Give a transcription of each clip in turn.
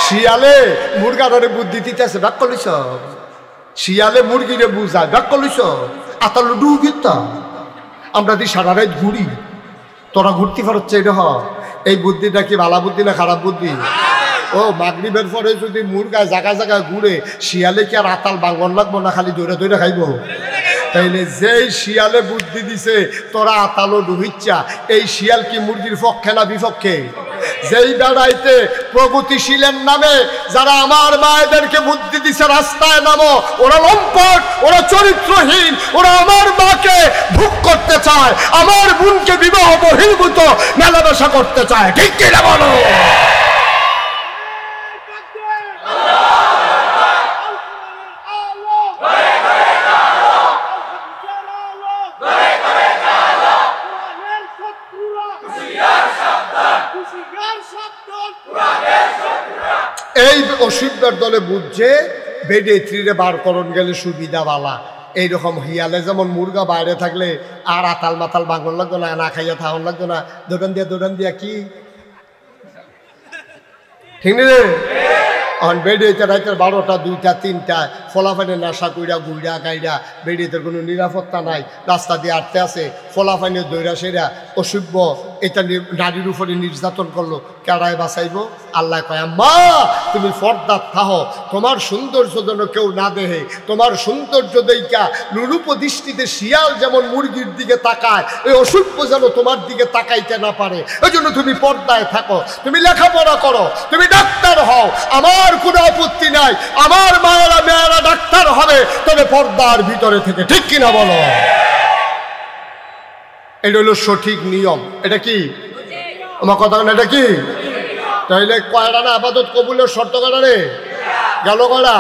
শিয়ালে মুরগারে বুদ্ধি দিতেছে ব্যাক কলিস শিয়ালে মুরগিরে বুঝায় ব্যাক কলিস আতালো ডুগিতা আমরা দি সারা রাত ঘুরি তোরা ঘুরতে পারছে এটা এই বুদ্ধিটা কি ভালো বুদ্ধি না খারাপ বুদ্ধি ও মাগরিবের পরে যদি মুরগা জায়গায় জায়গায় ঘুরে শিয়ালে কি আর আতাল বাঙ্গন লাগবো না খালি দৌড়ে দৌড়ে খাইব তাইলে যেই শিয়ালে বুদ্ধি দিছে তোরা আতালো ডুবিচ্ছা এই শিয়াল কি মুরগির পক্ষে না বিপক্ষে যেই বেড়াইতে প্রগতিশীলের নামে যারা আমার মায়েদেরকে বুদ্ধি দিছে রাস্তায় নামো ওরা লম্পট ওরা চরিত্রহীন ওরা আমার মাকে ভোগ করতে চায় আমার বোনকে বিবাহ বহির্ভূত মেলামেশা করতে চায় ঠিক কিনা বলো এই অসুবিধার দলে বুঝছে বেডে ত্রিরে বার করণ গেলে সুবিধা বালা এইরকম হিয়ালে যেমন মুরগা বাইরে থাকলে আর আতাল মাতাল বাঙ্গন লাগতো না না খাইয়া থাকুন লাগতো না দোকান দিয়া কি ঠিক রে বেড়িয়েতে রাইতের 12টা 2টা 3টা ফলাফাইনে নেশা কইরা গুইরা গাইরা বেড়িয়েতে কোনো নিরাপত্তা নাই রাস্তা দিয়ে আটতে আছে ফলাফাইনে দৈরা সেরা অসভ্য এটা নারীর উপরে নির্যাতন করলো কেড়ায় বাঁচাইব আল্লাহ কয় আম্মা তুমি পর্দা থাহো তোমার সৌন্দর্য যেন কেউ না দেহে তোমার সৌন্দর্য দেইকা নুরূপ দৃষ্টিতে শিয়াল যেমন মুরগির দিকে তাকায় এই অসভ্য যেন তোমার দিকে তাকাইতে না পারে এই জন্য তুমি পর্দায় থাকো তুমি লেখাপড়া করো তুমি ডাক্তার হও আমার কোনো আপত্তি নাই আমার মেয়েরা ডাক্তার হবে তবে পর্দার ভিতরে থেকে ঠিক কিনা বলো এটা হলো সঠিক নিয়ম এটা কি আমার কথা এটা কি তাইলে কয়টা না আপাতত কবুলের শর্ত কটা রে গেল কয়টা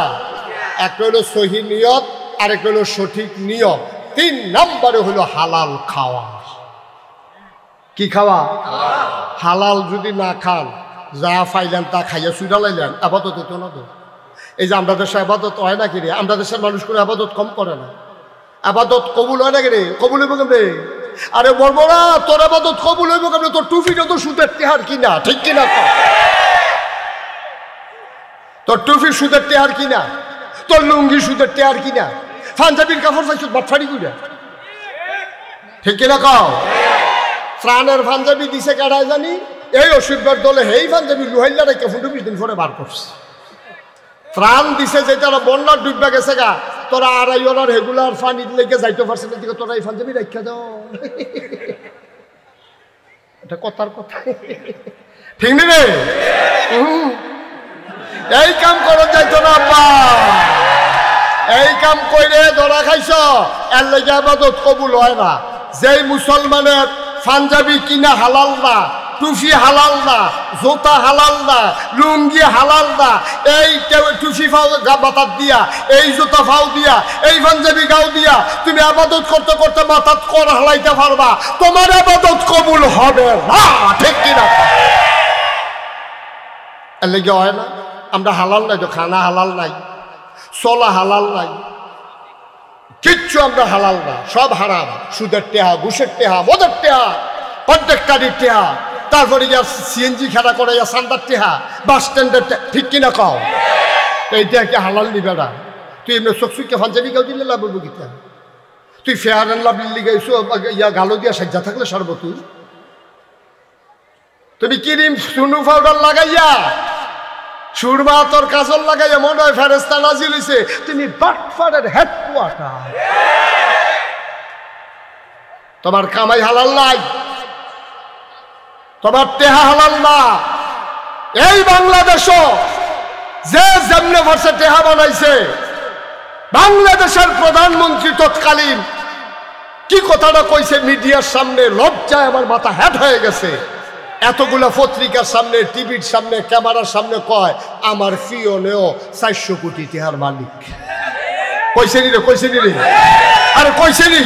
একটা হলো সহি নিয়ত আর একটা হলো সঠিক নিয়ম 3 নম্বরে হলো হালাল খাওয়া কি খাওয়া হালাল যদি না খান যা ফাইলেন তা খাইয়া সুইরা লাইলেন আপাতত তো না তো এই যে আমরা দেশে আপাতত হয় না কি রে আমরা দেশের মানুষ করে আপাতত কম করে না আপাতত কবুল হয় না কি রে কবুল হইব কেমন রে আরে বলবো না তোর আপাতত কবুল হইব কেমন তোর টুপিটা তো সুদের টেহার কিনা ঠিক কিনা তোর টুপি সুদের টেহার কিনা তোর লুঙ্গি সুদের টেহার কিনা পাঞ্জাবির কাপড় পাইছ বাটফাড়ি করে ঠিক কিনা কও প্রাণের পাঞ্জাবি দিছে কারায় জানি এই অসুবিধার দলে হেই পাঞ্জাবি লুহাইলা রেখে 15-20 দিন পরে বার করছে প্রাণ দিছে যে তারা বন্যার ডুববা গেছে গা তোরা আড়াই ওনার রেগুলার পানি লেগে যাইতে পারছে না দিকে তোরা এই পাঞ্জাবি রেখা দাও এটা কথার কথা ঠিক নি রে এই কাম করো যাইতো না আব্বা এই কাম কইরে ধরা খাইছ এর লেগে আবাদত কবুল হয় না যেই মুসলমানের পাঞ্জাবি কিনা হালাল না টুফি হালাল না জোতা হালাল না লুঙ্গি হালাল না এই টুফি ফাও মাথাত দিয়া এই জুতা ফাও দিয়া এই পাঞ্জাবি গাও দিয়া তুমি আবাদত করতে করতে মাথাত কর হালাইতে পারবা তোমার আবাদত কবুল হবে না ঠিক কিনা এর লেগে হয় না আমরা হালাল নাই তো খানা হালাল নাই চলা হালাল নাই কিচ্ছু আমরা হালাল না সব হারাম সুদের টেহা ঘুষের টেহা মদের টেহা কন্ট্রাক্টারির টেহা তারপরে গিয়া সিএনজি খেলা করে সান্দার টেহা বাস স্ট্যান্ডের ঠিক কিনা কও এইটা কি হালাল নিবে না তুই এমনি চকচুকে পাঞ্জাবি গাও দিলে লাভ বলবো কিতা তুই ফেয়ার অ্যান্ড লাভলি লিগাইছো ইয়া গালো দিয়া সাজ্জা থাকলে সর্ব তুমি ক্রিম সুনু পাউডার লাগাইয়া সুরমা তোর কাজল লাগাইয়া মনে হয় ফেরেস্তা নাজিল হইছে তুমি বাটফারের হেডকোয়ার্টার তোমার কামাই হালাল নাই তোমার টেহা হালাল না এই বাংলাদেশও যে যেমনে ভার্সে টেহা বানাইছে বাংলাদেশের প্রধানমন্ত্রী তৎকালীন কি কথাটা কইছে মিডিয়ার সামনে লজ্জায় আমার মাথা হ্যাট হয়ে গেছে এতগুলা পত্রিকার সামনে টিভির সামনে ক্যামেরার সামনে কয় আমার ফিওনেও 400 কোটি টেহার মালিক কইছে নি রে আরে কইছে নি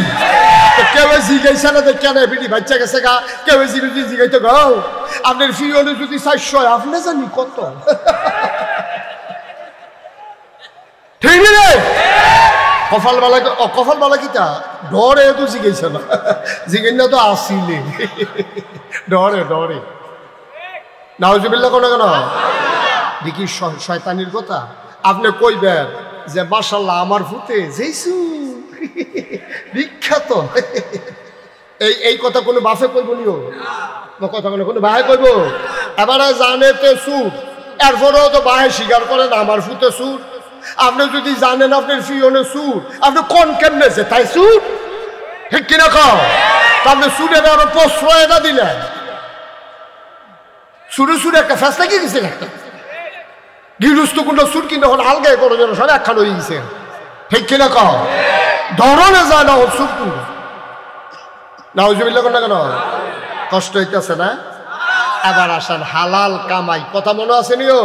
কেউ জিগাইছে না কেন বিডি বাচ্চা গেছে গা কেউ জিগাইতে গাও আপনার ফিওনে যদি 400 আপনি জানি কত ঠিক রে কপাল বালা কিতা ডরে তো জিগাইছে না জিগাই না তো আসিলে ডরে নাউজুবিল্লাহ কোন কেন দেখি শয়তানির কথা। আপনি কইবেন যে মাশাআল্লাহ আমার ফুতে যেইসু বিখ্যাত, এই কথা কোনো বাফে কইব নিও কথা কোনো বাহে কইব। এবারে জানেতে সুর, এরপরেও তো বাহে স্বীকার করেন আমার ফুতে সুর। আপনি যদি জানেন আপনার ফিওনে সুর, আপনি কোন কেমনে যে তাই সুর, ঠিক কিনা কও? আপনি সুরের আরো প্রশ্রয় না দিলেন, সুরে সুরে একটা ফেসলা কি গেছে একটা গৃহস্থ কোন সুর কিন্তু এখন আলগায় করো যেন সব একখান হয়ে গেছে, ঠিক কিনা কও? ধরনে যায় না সুর পুরো নাউজুবিল্লাহ কোন না কেন কষ্ট হইতেছে না? এবার আসেন হালাল কামাই, কথা মনে আছে নিও?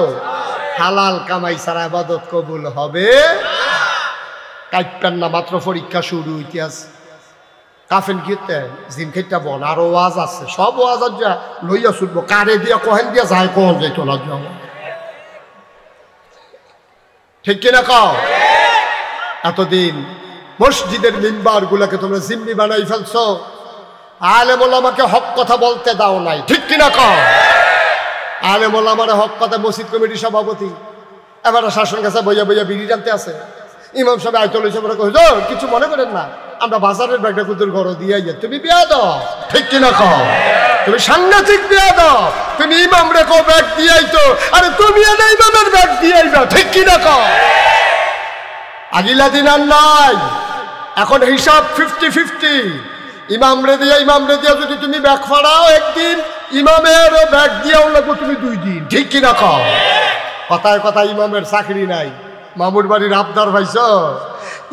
হালাল কামাই ছাড়া ইবাদত কবুল হবে কাইপেন না, মাত্র পরীক্ষা শুরু হইতে আছে। কাফেন খেতে জিম খেতে বন আরো ওয়াজ আছে, সব ওয়াজ যা লইয়া শুনবো, কারে দিয়া কহেন দিয়া যায় কখন যাইত না, ঠিক কিনা কও? এতদিন মসজিদের মিম্বার গুলাকে তোমরা জিম্মি বানাই ফেলছো, আলেম ওলামাকে হক কথা বলতে দাও নাই, ঠিক কিনা কও? আলেম ওলামারে হক কথা মসজিদ কমিটির সভাপতি এবার শাসন কাছে বইয়া বইয়া বিড়ি টানতে আছে। ইমাম সাহেব আয়তল হিসেবে কিছু মনে করেন না, আমরা বাজারের ব্যাগটা কুতুর ঘর দিয়ে তুমি বিয়া দাও, ঠিক কিনা কও? তুমি সাংঘাতিক বিয়া দাও, তুমি ইমাম রেখো ব্যাগ দিয়াই তো, আরে তুমি এনে ইমামের ব্যাগ দিয়াই না, ঠিক কিনা কও? আগিলা দিন আর নাই, এখন হিসাব 50-50। ইমাম রে দিয়া যদি তুমি ব্যাগ ফাড়াও একদিন, ইমামের ব্যাগ দিয়াও লাগবো তুমি 2 দিন, ঠিক কিনা কও? কথায় কথায় ইমামের চাকরি নাই, মামুর বাড়ির আবদার ভাইছ।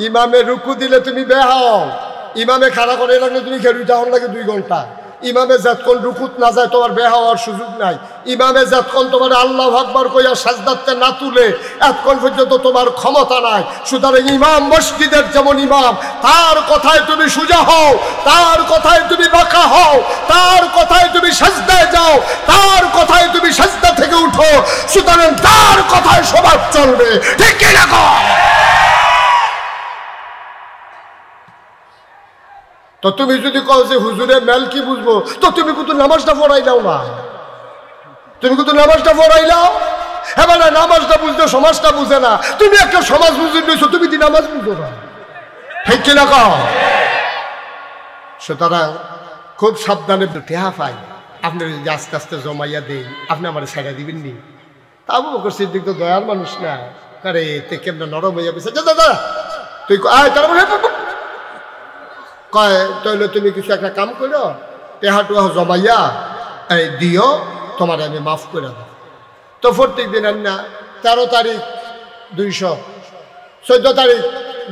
ইমামে রুকু দিলে তুমি বেহাও, ইমামে খাড়া করে লাগলে তুমি খেলুই যাওয়ার লাগে 2 ঘন্টা। ইমামে যতক্ষণ রুকুত না যায় তোমার বেহা হওয়ার সুযোগ নাই। ইমামে যতক্ষণ তোমার আল্লাহু আকবার কইয়া সাজদাতে না তুলে এতক্ষণ পর্যন্ত তোমার ক্ষমতা নাই। সুতরাং ইমাম মসজিদের যেমন ইমাম, তার কথায় তুমি সুজা হও, তার কথায় তুমি বাঁকা হও, তার কথায় তুমি সাজদায় যাও, তার কথায় তুমি সাজদা থেকে উঠো। সুতরাং তার কথায় সবার চলবে, ঠিক কি না? তো তুমি যদি কও যে হুজুরে মেল কি বুঝবো, তো তুমি কিন্তু নামাজটা পড়াইলাও না, তুমি কিন্তু নামাজটা পড়াইলাও। এবার নামাজটা বুঝতে সমাজটা বুঝে না, তুমি একটা সমাজ বুঝে নিয়েছো, তুমি কি নামাজ বুঝো না, ঠিক কিনা কও? সুতরাং খুব সাবধানে টেহা পাই, আপনি যদি আস্তে আস্তে জমাইয়া দেই, আপনি আমার ছেড়ে দিবেন নি? তা আবু বকর সিদ্দিক তো দয়ার মানুষ না, আরে তে কেমন নরম হইয়া গেছে, দাদা তুই কয় তাহলে তুমি কিছু একটা কাম করো, টেহাটুয়া জমাইয়া দিও, তোমার আমি মাফ করে দাও। তো প্রত্যেক দিন না 13 তারিখ 200, 14 তারিখ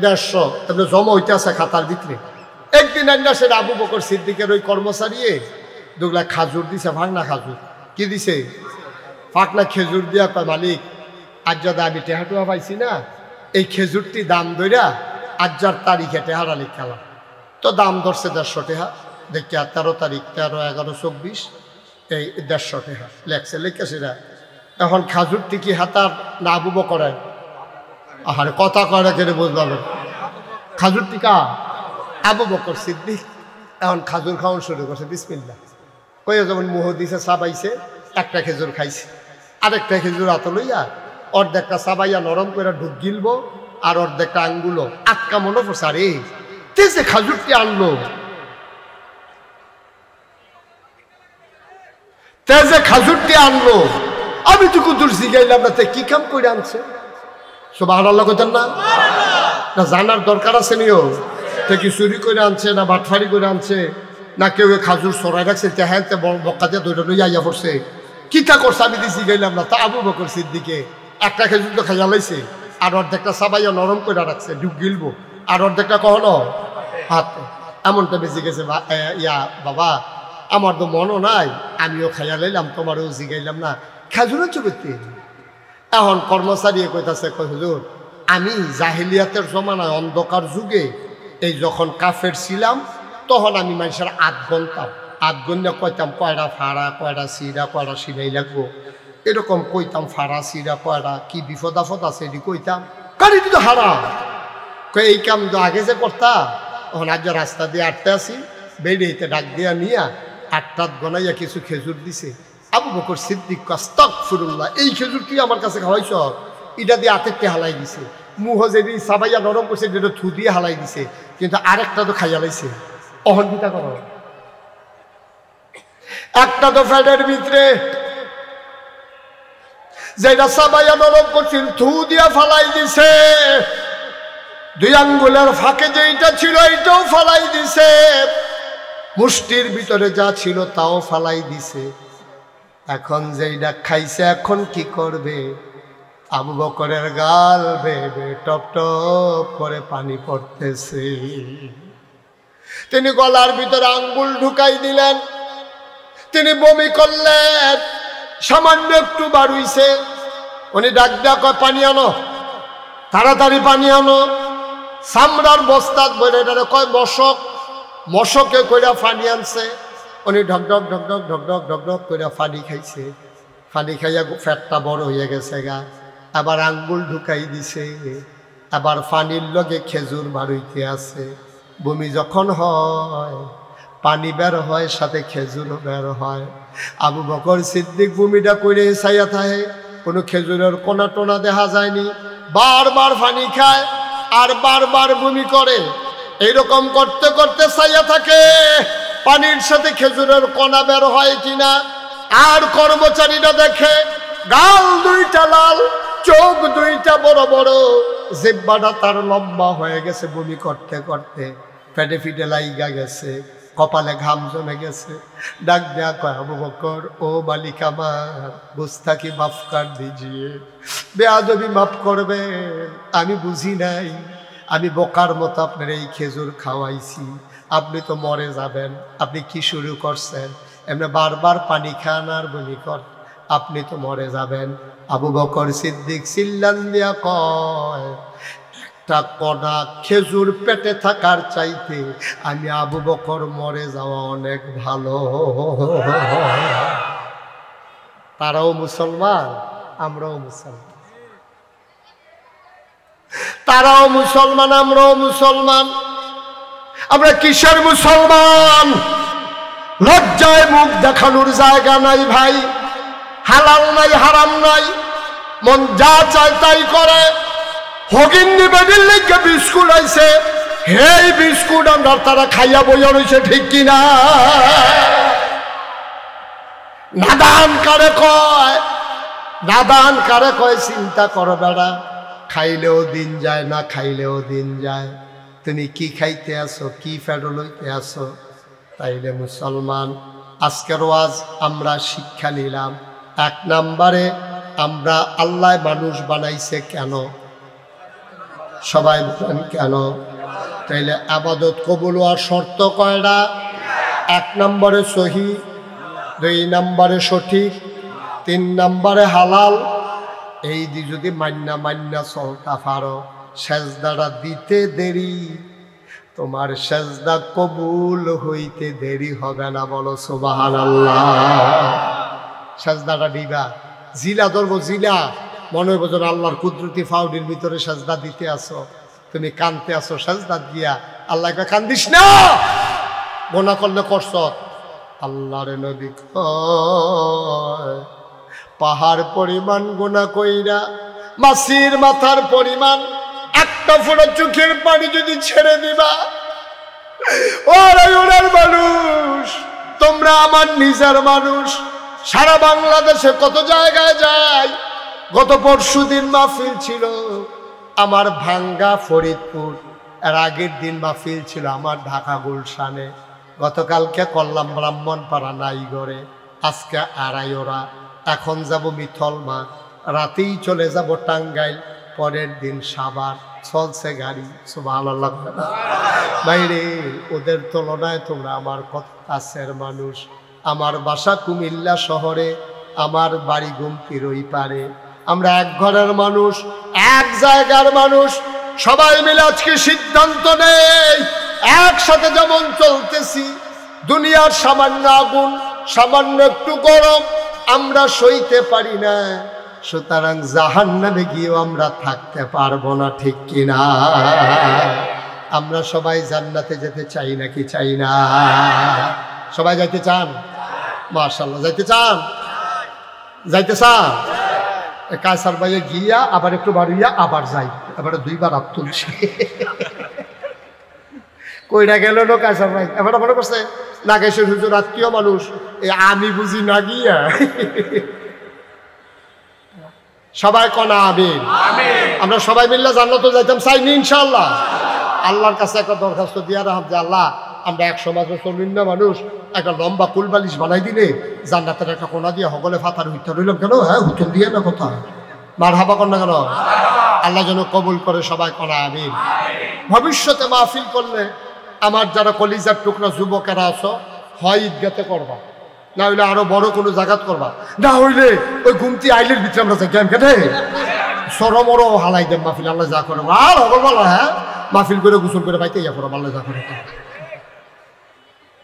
150 এমনি জমা হইতে আছে খাতার ভিতরে। একদিন আন্না সেটা আবু বকর সিদ্দিকের ওই কর্মচারী 2 লাখ খাজুর দিছে, ভাঙনা খাজুর। কি দিছে? ফাঁকনা খেজুর দিয়া কয় মালিক আজ যদি আমি টেহাটুয়া পাইছি না, এই খেজুরটি দাম ধইরা আজ্জার তারিখে টেহারা লিখালাম। তো দাম ধরছে 150 টাকা, দেখি 13 তারিখ 13, 11, 24 এই 150 টাকা লেখছে, লিখেছে না। এখন খাজুরটি কি হাতার না আবু বকরের? আহারে কথা কয় কেন বুঝলাম, খাজুরটি কা? আবু বকর সিদ্দিক। এখন খাজুর খাওয়ান শুরু করছে, বিসমিল্লাহ কইয়া যেমন মুহ দিছে, চাবাইছে, একটা খেজুর খাইছে, আরেকটা খেজুর হাতে লইয়া অর্ধেকটা চাবাইয়া নরম করে ঢুক গিলবো, আর অর্ধেকটা আঙ্গুলো আটকা মনে পড়ছে, আরে যে খাজুরটি আনলো, যে খাজুরটি আনলো, আমি তো কুতুর জিগাইলাম না, কি কাম করে আনছে? সুবহানাল্লাহ কইতেন না? না জানার দরকার আছে নিও, তে কি চুরি করে আনছে না বাটফারি করে আনছে, না কেউ খাজুর সরাই রাখছে, তেহানতে বক্কা দিয়ে দইটা লইয়া আইয়া পড়ছে, কিতা করছে আমি তো জিগাইলাম না। তা আবু বকর সিদ্দিকে একটা খেজুর তো খাইয়া লাইছে, আর অর্ধেকটা সাবাইয়া নরম করে রাখছে, ঢুক গিলবো, আর অর্ধেকটা কখনো হাতে। এমনটা বেঁচে গেছে বাবা, আমার তো মনও নাই, আমিও খাইয়া লাইলাম, তোমারও জিগাইলাম না, খেজুরের চুপতি। এখন কর্মচারী কইতাছে, কই হুজুর আমি জাহিলিয়াতের জমানায় অন্ধকার যুগে এই যখন কাফের ছিলাম, তখন আমি মানুষের 8 গন্তাম, 8 গন্যা কইতাম কয়টা ফাড়া, কয়টা সিরা, কয়টা সিলাই লাগবো, এরকম কইতাম, ফাড়া সিরা কয়টা, কি বিপদ আপদ আছে এটি কইতাম। কারি তো হারাম, এই কাম তো আগে যে করতা, তখন আজ রাস্তা দিয়ে আটতে আসি, বেরিয়েতে ডাক দিয়া নিয়া 8 গনাইয়া কিছু খেজুর দিছে, আবু বকর সিদ্দিক আস্তাগফিরুল্লাহ, এই খেজুর তুই আমার কাছে খাওয়াইছ? এটা দিয়ে হাতেরতে হালাই দিছে, মুহ যেদি সাবাইয়া নরম করছে যেটা থু দিয়ে হালাই দিছে, কিন্তু আরেকটা তো খাইয়া লাইছে। অহংকিতা করো, একটা তো ফ্যাটের ভিতরে যেটা সাবাইয়া নরম করছিল থু দিয়া ফালাই দিছে, 2 আঙ্গুলের ফাঁকে যেটা ছিল এইটাও ফালাই দিছে, মুষ্টির ভিতরে যা ছিল তাও ফালাই দিছে। এখন যেইটা খাইছে এখন কি করবে? আবু বকরের গাল বেয়ে টপ টপ করে পানি পড়তেছে। তিনি গলার ভিতরে আঙ্গুল ঢুকাই দিলেন, তিনি বমি করলেন, সামান্য একটু বার হইছে। উনি ডাক ডাক পানি আনো, তাড়াতাড়ি পানি আনো। চামড়ার বস্তাত বলে এটা কয় মশক, মশকে কইরা পানি আনছে। উনি ঢকঢক ঢকঢক ঢকঢক ঢকঢক কইরা পানি খাইছে। পানি খাইয়া ফ্যাটটা বড় হয়ে গেছে গা। আবার আঙ্গুল ঢুকাই দিছে, আবার পানির লগে খেজুর বার হইতে আছে। বমি যখন হয় পানি বের হয়, সাথে খেজুরও বের হয়। আবু বকর সিদ্দিক বমিটা করে চাইয়া থাকে, কোনো খেজুরের কোনা টোনা দেখা যায়নি। বারবার পানি খায় আর বারবার বমি করে। এইরকম করতে করতে চাইয়া থাকে পানির সাথে খেজুরের কোনা বের হয় কিনা। আর কর্মচারীরা দেখে গাল 2টা লাল, চোখ 2টা বড় বড়, জিহ্বাটা তার লম্বা হয়ে গেছে বমি করতে করতে, পেটে ফিটে লাইগা গেছে, কপালে ঘাম জমে গেছে। ডাক দেয়া কয়, আবু বকর ও মালিক আমার, গুস্তাকি মাফ কর দিজিয়ে, বেয়াদবি মাফ করবে, আমি বুঝি নাই, আমি বোকার মতো আপনার এই খেজুর খাওয়াইছি, আপনি তো মরে যাবেন, আপনি কি শুরু করছেন? এমনি বারবার পানি খান আর বমি কর, আপনি তো মরে যাবেন। আবু বকর সিদ্দিক চিল্লান দিয়া কয়, একটা কণা খেজুর পেটে থাকার চাইতে আমি আবু বকর মরে যাওয়া অনেক ভালো। তারাও মুসলমান, আমরাও মুসলমান, তারাও মুসলমান, আমরাও মুসলমান। আমরা কিসের মুসলমান? লজ্জায় মুখ দেখানোর জায়গা নাই ভাই, হালাল নাই হারাম নাই, মন যা চায় তাই করে। হগিন্নি বেডির লেগে বিস্কুট আইছে, হেই বিস্কুট আমরা তারা খাইয়া বইয়া রয়েছে, ঠিক কিনা? নাদান কারে কয়, নাদান কারে কয় চিন্তা করো বেড়া, খাইলেও দিন যায় না খাইলেও দিন যায়। তুমি কি খাইতে আসো, কি ফেডো লইতে আসো? তাইলে মুসলমান, আজকের ওয়াজ আমরা শিক্ষা নিলাম। 1 নম্বরে আমরা আল্লাহ মানুষ বানাইছে কেন? সবাই বলেন কেন? তাইলে আবাদত কবুল হওয়ার শর্ত কয়টা? 1 নম্বরে সহি, 2 নম্বরে সঠিক, 3 নম্বরে হালাল। এই দি যদি মান্না চলতা পারো, সেজদাটা দিতে দেরি, তোমার সেজদা কবুল হইতে দেরি হবে না। বলো সুবহানাল্লাহ। সেজদাটা দিবা, জিলা ধরবো, জিলা মনে হইব যেন আল্লাহর কুদরতি ফাউডির ভিতরে সেজদা দিতে আসো, তুমি কানতে আসো সেজদা দিয়া। আল্লাহকে কান্দিস না, গোনা করলে করছ। আল্লাহর নবী কয়, পাহাড় পরিমাণ গোনা কইরা মাছির মাথার পরিমাণ একটা ফোঁটা চোখের পানি যদি ছেড়ে দিবা, ওর মানুষ, তোমরা আমার নিজের মানুষ। সারা বাংলাদেশে কত জায়গায় যাই। গত পরশুদিন মাহফিল ছিল আমার ভাঙ্গা ফরিদপুর, এর আগের দিন মাহফিল ছিল আমার ঢাকা গুলশানে, গতকালকে করলাম ব্রাহ্মণপাড়া নাইগড়ে, আজকে আড়াইওরা, এখন যাব মিথলমা, রাতেই চলে যাব টাঙ্গাইল, পরের দিন সাভার। চলছে গাড়ি, সুবহানাল্লাহ। বাইরে ওদের তুলনায় তোমরা আমার কত কাছের মানুষ। আমার বাসা কুমিল্লা শহরে, আমার বাড়ি গুমতির ওই পারে। আমরা এক ঘরের মানুষ, এক জায়গার মানুষ। সবাই মিলে আজকে সিদ্ধান্ত নেই, একসাথে যেমন চলতেছি, দুনিয়ার সামান্য আগুন, সামান্য একটু গরম আমরা সইতে পারি না, সুতরাং জাহান্নামে গিয়েও আমরা থাকতে পারবো না, ঠিক কিনা? আমরা সবাই জান্নাতে যেতে চাই নাকি চাই না? সবাই যাইতে চান? মাশাআল্লাহ, যাইতে চান? যাইতে চা কায়সার ভাইয়ে গিয়া আবার একটু বাড়িয়া আবার যাই, এবার দুইবার হাত তুলছি। কইরা গেল না কায়সার ভাই, এবার মনে করছে নাগেশের হুজুর আত্মীয় মানুষ, আমি বুঝি না গিয়া। সবাই কনা আমিন। আমরা সবাই মিললে জান্নাতে যাইতাম চাইনি ইনশাআল্লাহ। আল্লাহর কাছে একটা দরখাস্ত দিয়া রাখব যে আল্লাহ আমরা 100 বছর চলুন না মানুষ একটা লম্বা কুলবালিশ বানাই দিলে জান্নাতের একটা কোনা দিয়ে হগলে ফাতার হইতে রইলাম কেন? হ্যাঁ হুতুম দিয়ে না কথা মারহাবা কর না কেন? আল্লাহ যেন কবুল করে সবাই কনা আমিন। ভবিষ্যতে মাহফিল করলে আমার যারা কলিজার টুকরা যুবকেরা আছো হয় ঈদগাতে করবা, না হইলে আরো বড় কোনো জায়গাত করবা, না হইলে ওই ঘুমতি আইলের ভিতরে আমরা যাই কেন কেটে সরমর হালাই দেব মাহফিল। আল্লাহ যা করে আর হবল বলা, হ্যাঁ মাহফিল করে গোসল করে বাইতে ইয়া করো, আল্লাহ যা করে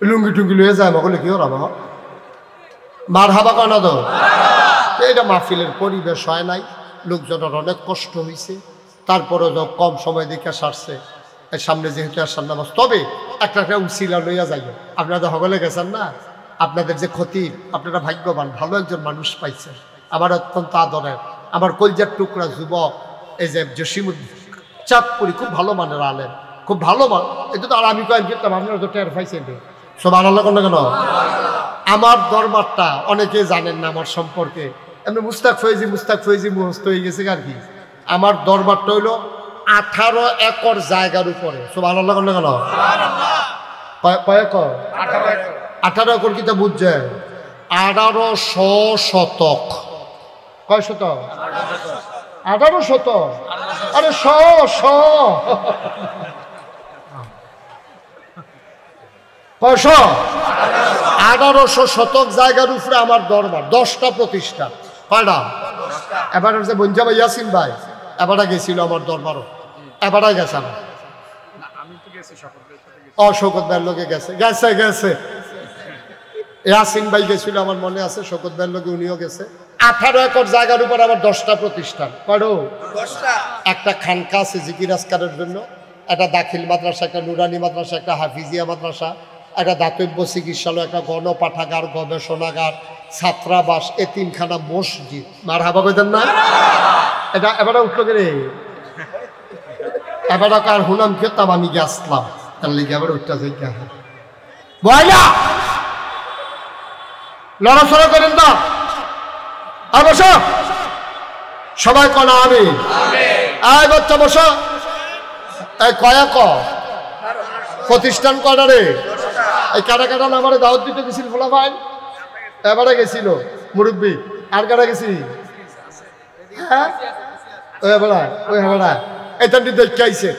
লুঙ্গি টুঙ্গি লয়ে যায় মগলে কি ওরা মার হাবা কানা দো। এটা মাহফিলের পরিবেশ হয় নাই, লোকজনের অনেক কষ্ট হয়েছে, তারপরে কম সময় দেখে সারছে সামনে যেহেতু আসার নামাজ। তবে একটা উসিলা লইয়া যাই, আপনারা হগলে গেছেন না, আপনাদের যে ক্ষতি, আপনারা ভাগ্যবান, ভালো একজন মানুষ পাইছেন, আমার অত্যন্ত আদরের আমার কলজার টুকরা যুবক এই যে জসিমুদ্দিন চাঁদপুরি, খুব ভালো মানের আলেন, খুব ভালো মান। এটা তো আর আমি কয়েক যেতাম, আপনারা তো টের পাইছেন সব আল্লাহ কেন কেন। আমার দরবারটা অনেকে জানেন না আমার সম্পর্কে, এমনি মুস্তাক ফয়েজি মুহস্ত হয়ে গেছে আর কি। আমার দরবারটা হইল 18 একর জায়গার উপরে, সব আল্লাহ কেন কেন। কয় একর? 18 একর কিতা বুঝছেন? 1800 শতক। কয় শতক? 18 শতক। আরে কয়শো? 1800 শতক জায়গার উপরে আমার দরবার, 10টা প্রতিষ্ঠান। কয়টা? এবার যে বঞ্জা ভাই ইয়াসিন ভাই এবারটা গেছিল আমার দরবারও, এবারটা গেছে আমার শৌকত ভাইয়ের লোকে গেছে গেছে গেছে ইয়াসিন ভাই গেছিল আমার মনে আছে, শৌকত ভাইয়ের লোকে উনিও গেছে। 18 একর জায়গার উপর আবার 10টা প্রতিষ্ঠান। কয়টা? 10টা। একটা খানকা আছে জিকির আজকারের জন্য, একটা দাখিল মাদ্রাসা, একটা নুরানি মাদ্রাসা, একটা হাফিজিয়া মাদ্রাসা, একটা দাতব্য চিকিৎসালয়, একটা গণপাঠাগার, গবেষণাগার, ছাত্রাবাস, এতিমখানা, মসজিদ। মার হাবা কইতেন না? এটা এবারে উঠলো কে রে? এবারে কার হুনাম খেতাম আমি গেছলাম, তার লিগে এবার উঠতে যাই কে বয়লা লড়াচড়া করেন না। আর বসো সবাই কনা আমি আয় বাচ্চা বসো। এই কয়া ক প্রতিষ্ঠান কয়টা রে? এই কাটা কাটা নামারে দাওয়াত দিতে গেছিল ফোলা ভাই, এবারে গেছিল মুরব্বী। আর কাটা গেছি? হ্যাঁ ওই হেবেড়া এটান দেখতে আইছে।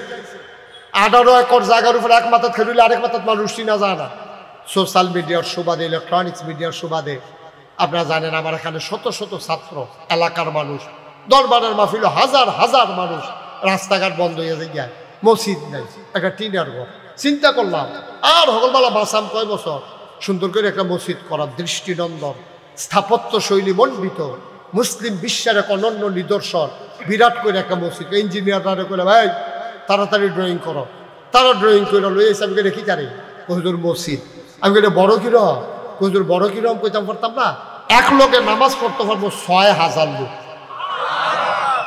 18 একর জায়গার উপরে এক মাথাত খেলিলে আরেক মাথাত মানুষ চিনা যায় না। সোশ্যাল মিডিয়ার সুবাদে, ইলেকট্রনিক্স মিডিয়ার সুবাদে আপনারা জানেন আমার এখানে শত শত ছাত্র, এলাকার মানুষ, দরবারের মাহফিল, হাজার হাজার মানুষ, রাস্তাঘাট বন্ধ হয়ে যায়, মসজিদ নাই, একটা টিনের ঘর। চিন্তা করলাম আর হগলবালা বাসাম কয় বছর সুন্দর করে একটা মসজিদ করার, দৃষ্টিনন্দন, স্থাপত্য শৈলী মণ্ডিত, মুসলিম বিশ্বের এক অনন্য নিদর্শন, বিরাট করে একটা মসজিদ। ইঞ্জিনিয়াররা করে ভাই তাড়াতাড়ি ড্রয়িং করো, তারা ড্রয়িং করে লই এসে আমি রেখি জানি হুজুর মসজিদ। আমি বলি বড় কিরম? হুজুর বড় কিরম কইতাম পারতাম না, এক লোকে নামাজ পড়তে পারবো 6000 লোক।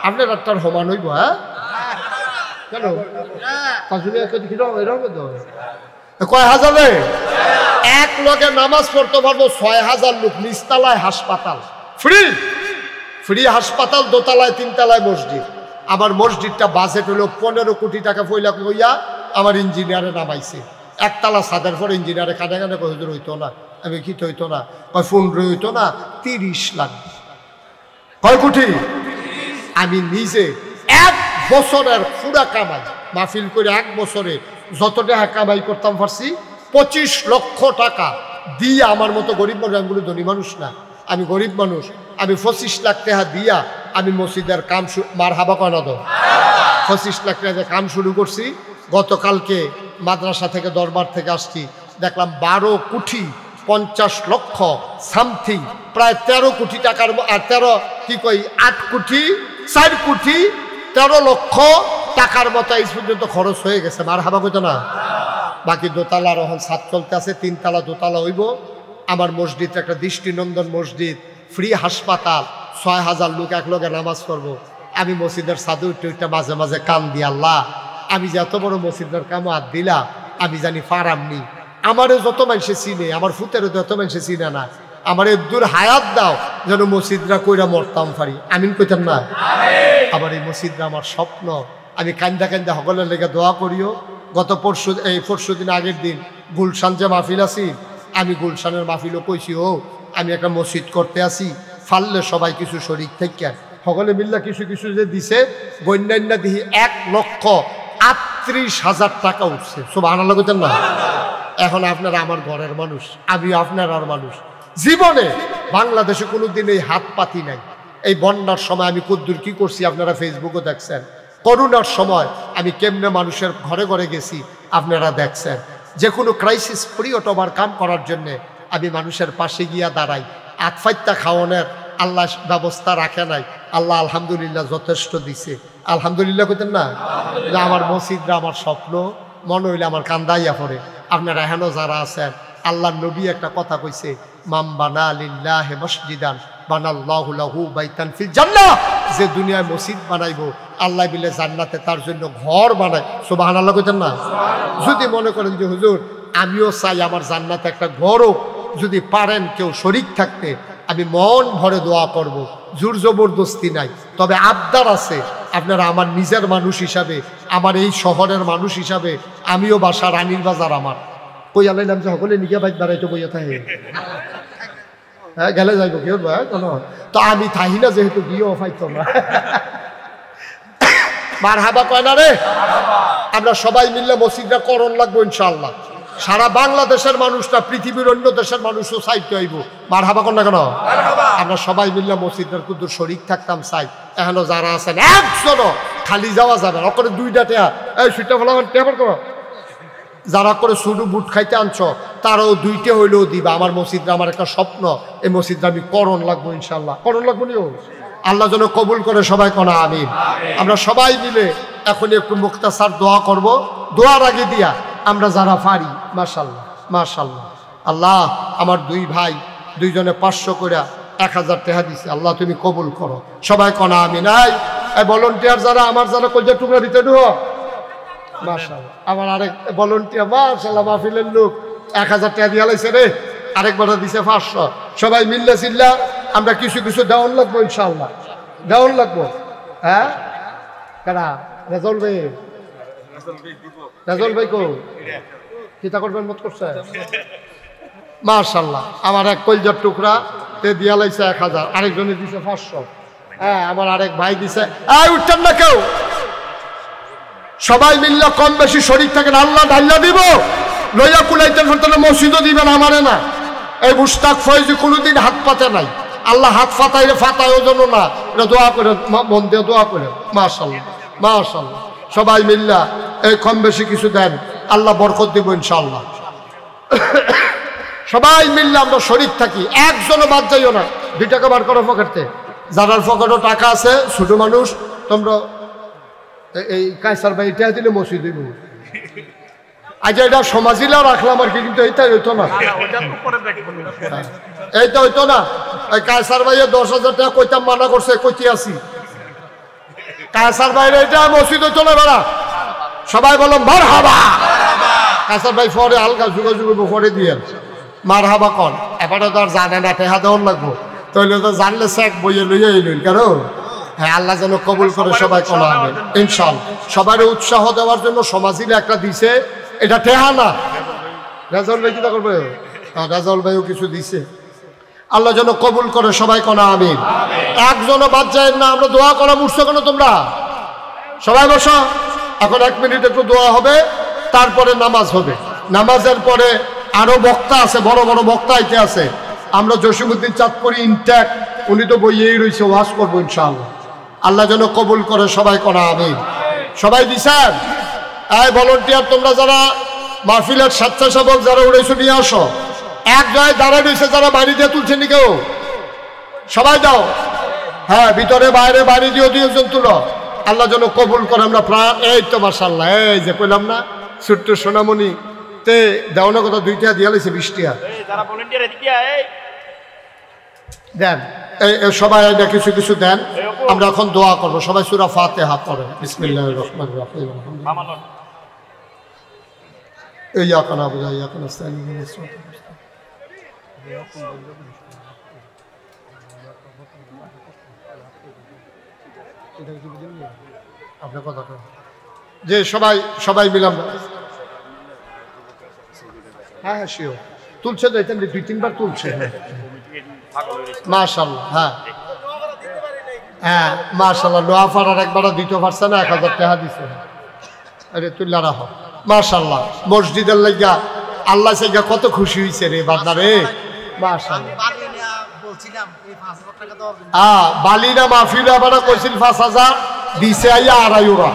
আপনার একটা সমান হইব? হ্যাঁ কেন কয় হাজারে এক লোকে নামাজ পড়তে পারবো 6000 লোক। নিচতলায় হাসপাতাল, ফ্রি ফ্রি হাসপাতাল, দোতলায় 3 তলায় মসজিদ। আমার মসজিদটা বাজেট হলো 15 কোটি টাকা পয়লা কইয়া আমার ইঞ্জিনিয়ারে নামাইছে। একতলা ছাদের পর ইঞ্জিনিয়ারে কানে কানে হুজুর হইতো না। আমি কি হইতো না? কয় 15 হইতো না, 30 লাখ। কয় কোটি? আমি নিজে 1 বছরের পুরা কামাই মাহফিল করে 1 বছরে যত টাকা কামাই করতাম পারছি 25 লক্ষ টাকা দিয়ে আমার মতো গরিব মানুষ, আমি ধনী মানুষ না, আমি গরিব মানুষ, আমি 25 লাখ টাকা দিয়া আমি মসজিদের কাম মার হাবা কয়না দো 25 লাখ টাকা কাম শুরু করছি। গতকালকে মাদ্রাসা থেকে দরবার থেকে আসছি, দেখলাম 12 কোটি 50 লক্ষ সামথিং, প্রায় 13 কোটি টাকার, আর 8 কোটি 4 কোটি 13 লক্ষ টাকার মতো এই পর্যন্ত খরচ হয়ে গেছে। মার হাবা কইতো না? বাকি দোতলার এখন ছাদ চলতে আছে, 3 তলা 2 তলা হইব। আমার মসজিদ একটা দৃষ্টিনন্দন মসজিদ, ফ্রি হাসপাতাল, 6000 লোক একলগে নামাজ পড়বো। আমি মসজিদের সাধু উঠে মাঝে মাঝে কান দি, আল্লাহ আমি যে এত বড় মসজিদের কামো হাত দিলা, আমি জানি ফারামনি, আমারে যত মানুষে চিনে, আমার ফুতেরও যত মানুষে চিনে না, আমার দূর হায়াত দাও যেন মসজিদরা কইরা মরতাম পারি। আমিন কইতাম না? আমার এই মসজিদরা আমার স্বপ্ন। আমি কান্দা কান্দা সকলের লেগে দোয়া করিও। গত পরশু দিন আগের দিন গুলশান যে মাহফিল আছি, আমি গুলশানের মাহফিলও কইছি, ও আমি একটা মসজিদ করতে আসি, ফাললে সবাই কিছু শরীক থেকে সকলে মিল্লা কিছু কিছু যে দিছে, বন্যান্যা দিহি 1,38,000 টাকা উঠছে। সুবহানাল্লাহ কইতেন না? এখন আপনারা আমার ঘরের মানুষ, আমি আপনার আর মানুষ। জীবনে বাংলাদেশে কোনোদিন এই হাত পাতি নাই। এই বন্যার সময় আমি কদ্দুর কি করছি আপনারা ফেসবুকে দেখছেন। করোনার সময় আমি কেমনে মানুষের ঘরে ঘরে গেছি আপনারা দেখছেন। যে কোনো ক্রাইসিস পিরিয়ড ওভারকাম করার জন্যে আমি মানুষের পাশে গিয়া দাঁড়াই। আতফাইত্যা খাওয়ানোর আল্লাহ ব্যবস্থা রাখে নাই, আল্লাহ আলহামদুলিল্লাহ যথেষ্ট দিছে। আলহামদুলিল্লাহ কইতেন না? আমার মসজিদরা আমার স্বপ্ন, মনে হইলে আমার কান্দাইয়া পড়ে। আপনারা এখনো যারা আছেন, আল্লাহ নবী একটা কথা কইছে, মাম বানা লিল্লাহি মসজিদান বানাল্লাহু লাহু বাইতান ফিল জান্নাহ। যে দুনিয়ায় মসজিদ বানাইবো, আল্লাহ বিলে জান্নাতে তার জন্য ঘর বানায়। সুবহানাল্লাহ কইতেন না? যদি মনে করেন যে হুজুর আমিও চাই আমার জান্নাতে একটা ঘরও, যদি পারেন কেউ শরীক থাকতে, আমি মন ভরে দোয়া করব। জোর জবরদস্তি নাই, তবে আবদার আছে। আপনারা আমার নিজের মানুষ হিসাবে, আমার এই শহরের মানুষ হিসাবে, আমিও বাসা রানীর বাজার আমার কই আলাইলাম যে সকলে নিকে বাইক দাঁড়াইতে বইয়া থাকে। হ্যাঁ গেলে যাইব কেউ কোনো, তো আমি থাহি না যেহেতু গিয়েও পাইতো না। মারহাবা কয় না রে? আমরা সবাই মিললে মসজিদটা করণ লাগবো ইনশাআল্লাহ। সারা বাংলাদেশের মানুষটা, পৃথিবীর অন্য দেশের মানুষও চাইতে হইব। মারহাবা কর না কেন? আমরা সবাই মিললে মসজিদের কুদ্দুর শরীক থাকতাম চাই। এখনো যারা আছেন একজনও খালি যাওয়া যাবে না, করে 2টা টেয়া, এই সুইটা ফেলা টেয়ার করো। যারা করে শুধু বুট খাইতে আনছ, তারাও 2টে হইলেও দিবা। আমার মসজিদরা আমার একটা স্বপ্ন, এই মসজিদটা আমি করণ লাগবো ইনশাল্লাহ। করণ লাগবো নিও, আল্লাহ যেন কবুল করে। সবাই কোনা আমিন। আমরা সবাই মিলে এখন একটু মুক্তাসার দোয়া করব। দোয়ার আগে দিয়া আমরা যারা পারি, মাশাআল্লাহ মাশাআল্লাহ। আল্লাহ আমার 2 ভাই, 2জনে 500 করে 1000 টাকা দিছে, আল্লাহ তুমি কবুল করো। সবাই কোনা আমিন। এই ভলান্টিয়ার যারা, আমার যারা কলজা টুকরা দিতে ঢুকো, মাশাআল্লাহ। আমার আরেক ভলান্টিয়ার মাশাআল্লাহ মাহফিলের লোক 1000 টাকা দিয়া লাইছে রে, আরেকবার দিছে 500। সবাই মিল্লা চিল্লা আমরা কিছু কিছু দেওয়ান লাগবো ইনশাআল্লাহ, দেওয়ান লাগবো। হ্যাঁ কারা? রেজাউল ভাই, রেজাউল ভাই কো কিতা করবেন মত করছে? মাশাআল্লাহ। আমার এক কলজার টুকরা তে দিয়া লাইছে 1000, আরেকজনে দিছে 500। হ্যাঁ আমার আরেক ভাই দিছে। উঠতেন না কেউ, সবাই মিল্লা কম বেশি শরীর থাকেন, আল্লাহ ঢাল্লা দিব। লইয়া কুলাইতে ফেলতে মসজিদও দিবেন আমারে না। এই মুশতাক ফয়জি কোনোদিন হাত পাতে নাই, আল্লাহ হাত ফাতাইলে ফাতায়ও যেন না, এটা দোয়া করে, মন দিয়ে দোয়া করে। মাশাআল্লাহ মাশাআল্লাহ। সবাই মিল্লা এই কম বেশি কিছু দেন, আল্লাহ বরকত দিব ইনশাআল্লাহ। সবাই মিল্লা আমরা শরীর থাকি, একজনও বাদ যাইও না। 2 টাকা বার করো পকেটে, যারার পকেটও টাকা আছে, ছোট মানুষ তোমরা এই কায়সার ভাই এটা দিলে মসজিদ হইব। আজ এটা সমাজিলাও রাখলাম আর কি, কিন্তু এইটাই হইতো না, এইটা হইতো না। ওই কায়সার ভাইয়ে 10,000 টাকা কইতাম, মানা করছে, কইতে আসি। কায়সার ভাই এটা মসজিদ হইতো না বেড়া। সবাই বলো মারহাবা। কায়সার ভাই পরে হালকা যোগাযোগ পরে দিয়ে মারহাবা কন। এবারে তো আর জানে না, টেহা দেওয়ার লাগবো। তাহলে তো জানলে চেক বইয়ে লইয়া এলেন কেন? হ্যাঁ আল্লাহ যেন কবুল করে। সবাই কোনা আমিন ইনশাআল্লাহ। সবাই উৎসাহ দেওয়ার জন্য সমাজিলে একটা দিছে, এটা টেহা না। রেজাউল ভাই কিটা করবে? রেজাউল ভাইও কিছু দিছে, আল্লাহ যেন কবুল করে। সবাই কোনা আমিন। একজনও বাদ যায় না। আমরা দোয়া করা উঠছো কেন তোমরা? সবাই বসো। এখন 1 মিনিট একটু দোয়া হবে, তারপরে নামাজ হবে। নামাজের পরে আরো বক্তা আছে, বড় বড় বক্তা আইতে আছে। আমরা জসিমউদ্দিন চাঁদপুরি ইনট্যাক্ট, উনি তো বইয়েই রয়েছে, ওয়াজ করবো ইনশাআল্লাহ। আল্লাহ যেন কবুল করে। সবাই কোনা আমিন। সবাই দিছেন? এই ভলান্টিয়ার তোমরা যারা মাহফিলের স্বেচ্ছাসেবক যারা উড়েছো নিয়ে আসো। এক জায়গায় দাঁড়ায় রয়েছে যারা বাড়ি দিয়ে তুলছেন কেউ, সবাই দাও। হ্যাঁ ভিতরে বাইরে বাড়ি দিয়েও 2 জন তুলো। আল্লাহ যেন কবুল করে। আমরা প্রাণ, এই তো মাশাআল্লাহ, এই যে কইলাম না ছোট্ট সোনামণি তে দেওয়ানোর কথা 2 টাকা দিয়া লাইছে 20 টাকা। দেন সবাই এটা কিছু কিছু দেন, আমরা এখন দোয়া করব। সবাই সূরা ফাতিহা পড়েন। বিসমিল্লাহির রহমানির রহিম। ইয়াকা নাবুদু ওয়া ইয়াকা নাস্তাঈন ইহদিনাস সিরাতাল মুস্তাকিম। আপনার কথা যে সবাই মিলাম। হ্যাঁ শিও তুলছে তো, এটা 2-3 বার তুলছে। মাশাআল্লাহ। হ্যাঁ মাশাআল্লাহ। নোয়াপাড়ার একবার দিতে পারছে না, 1000 টাকা দিছে। আরে তুল্লা রাখো। মাশাআল্লাহ। মসজিদের লাগা আল্লাহ সাইগা কত খুশি হইছে রে বান্দা রে। মাশাআল্লাহ। বালিনা মাহফিল আবার কইছিল 5000 দিছে আইয়া 2.5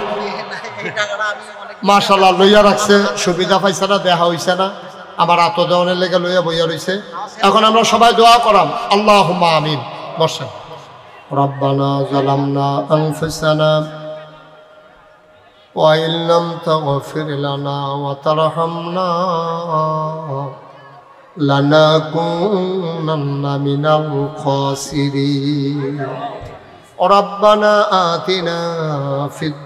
মাশাআল্লাহ লইয়া রাখছে। সুবিধা পাইছে না, দেখা হইছে না, আমার আত দেওয়ানের লেগে লইয়া বইয়া রইছে। এখন আমরা সবাই দোয়া করাম। আল্লাহুম্মা আমিন। বসেন। রব্বানা যালামনা আনফুসানা ওয়া ইল্লাম তাগফির লানা ওয়া তারহামনা লানাকুনান্না মিনাল খাসিরিন। রব্বানা আতিনা ফিদ